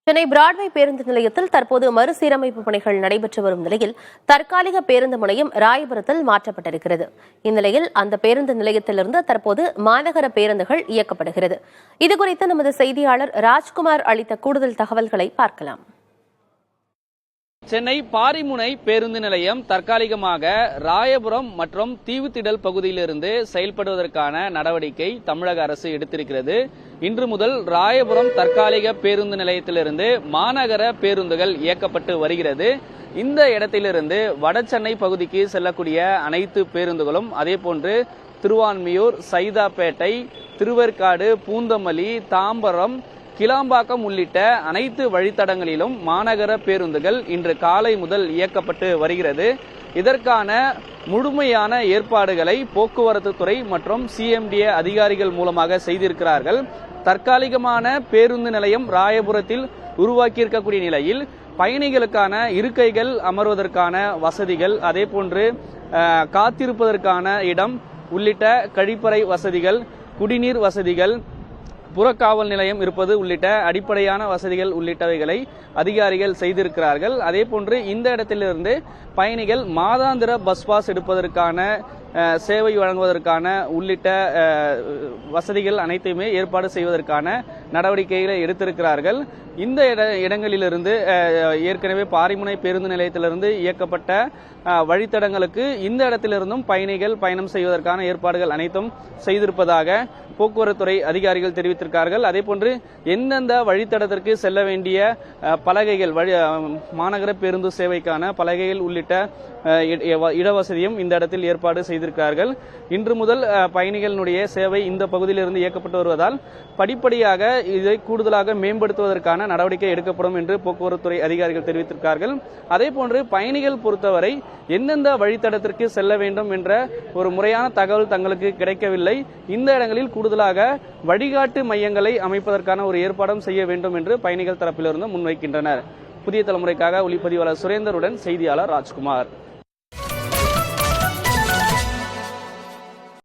Chennai Broadway பேருந்து நிலையத்தில் தற்போது மறுசீரமைப்பு பணிகள் நடைபெற்று வரும் நிலையில் தற்காலிக பேருந்து முனையம் ராயபுரத்தில் மாற்றப்பட்டிருக்கிறது. இந்நிலையில் அந்த பேருந்து நிலையத்திலிருந்து தற்போது மாநகர பேருந்துகள் இயக்கப்படுகிறது. இதுகுறித்து நமது செய்தியாளர் ராஜ்குமார் அளித்த கூடுதல் தகவல்களை பார்க்கலாம். சென்னை பாரிமுனை பேருந்து நிலையம் தற்காலிகமாக ராயபுரம் மற்றும் தீவுத்திடல் பகுதியிலிருந்து செயல்படுவதற்கான நடவடிக்கை தமிழக அரசு எடுத்திருக்கிறது. இன்று முதல் ராயபுரம் தற்காலிக பேருந்து நிலையத்திலிருந்து மாநகர பேருந்துகள் இயக்கப்பட்டு வருகிறது. இந்த இடத்திலிருந்து வடசென்னை பகுதிக்கு செல்லக்கூடிய அனைத்து பேருந்துகளும் அதேபோன்று திருவான்மியூர், சைதாப்பேட்டை, திருவேற்காடு, பூந்தமல்லி, தாம்பரம், கிளாம்பாக்கம் உள்ளிட்ட அனைத்து வழித்தடங்களிலும் மாநகர பேருந்துகள் இன்று காலை முதல் இயக்கப்பட்டு வருகிறது. இதற்கான முழுமையான ஏற்பாடுகளை போக்குவரத்து துறை மற்றும் சிஎம்டிஏ அதிகாரிகள் மூலமாக செய்திருக்கிறார்கள். தற்காலிகமான பேருந்து நிலையம் ராயபுரத்தில் உருவாக்கியிருக்கக்கூடிய நிலையில் பயணிகளுக்கான இருக்கைகள் அமர்வதற்கான வசதிகள், அதேபோன்று காத்திருப்பதற்கான இடம் உள்ளிட்ட கழிப்பறை வசதிகள், குடிநீர் வசதிகள், புறக்காவல் நிலையம் இருப்பது உள்ளிட்ட அடிப்படையான வசதிகள் உள்ளிட்டவைகளை அதிகாரிகள் செய்திருக்கிறார்கள். அதேபோன்று இந்த இடத்திலிருந்து பயணிகள் மாதாந்திர பஸ் பாஸ் எடுப்பதற்கான சேவை வழங்குவதற்கான உள்ளிட்ட வசதிகள் அனைத்தையுமே ஏற்பாடு செய்வதற்கான நடவடிக்கைகளை எடுத்திருக்கிறார்கள். இந்த இடங்களிலிருந்து ஏற்கனவே பாரிமுனை பேருந்து நிலையத்திலிருந்து இயக்கப்பட்ட வழித்தடங்களுக்கு இந்த இடத்திலிருந்தும் பயணிகள் பயணம் செய்வதற்கான ஏற்பாடுகள் அனைத்தும் செய்திருப்பதாக போக்குவரத்துறை அதிகாரிகள் தெரிவித்திருக்கிறார்கள். அதேபோன்று எந்தெந்த வழித்தடத்திற்கு செல்ல வேண்டிய பலகைகள், மாநகர பேருந்து சேவைக்கான பலகைகள் உள்ளிட்ட இடவசதியும் இந்த இடத்தில் ஏற்பாடு செய்திருக்கிறார்கள். இன்று முதல் பயணிகளுடைய சேவை இந்த பகுதியிலிருந்து இயக்கப்பட்டு வருவதால் படிப்படியாக இதை கூடுதலாக மேம்படுத்துவதற்கான நடவடிக்கை எடுக்கப்படும் என்று போக்குவரத்துறை அதிகாரிகள் தெரிவித்திருக்கிறார்கள். அதேபோன்று பயணிகள் பொறுத்தவரை எந்தெந்த வழித்தடத்திற்கு செல்ல வேண்டும் என்ற ஒரு முறையான தகவல் தங்களுக்கு கிடைக்கவில்லை. இந்த இடங்களில் கூடுதலாக வழிகாட்டு மையங்களை அமைப்பதற்கான ஒரு ஏற்பாடும் செய்ய வேண்டும் என்று பயணிகள் தரப்பிலிருந்து முன்வைக்கின்றனர். புதிய தலைமுறைக்காக ஒளிப்பதிவாளர் சுரேந்தருடன் செய்தியாளர் ராஜ்குமார்.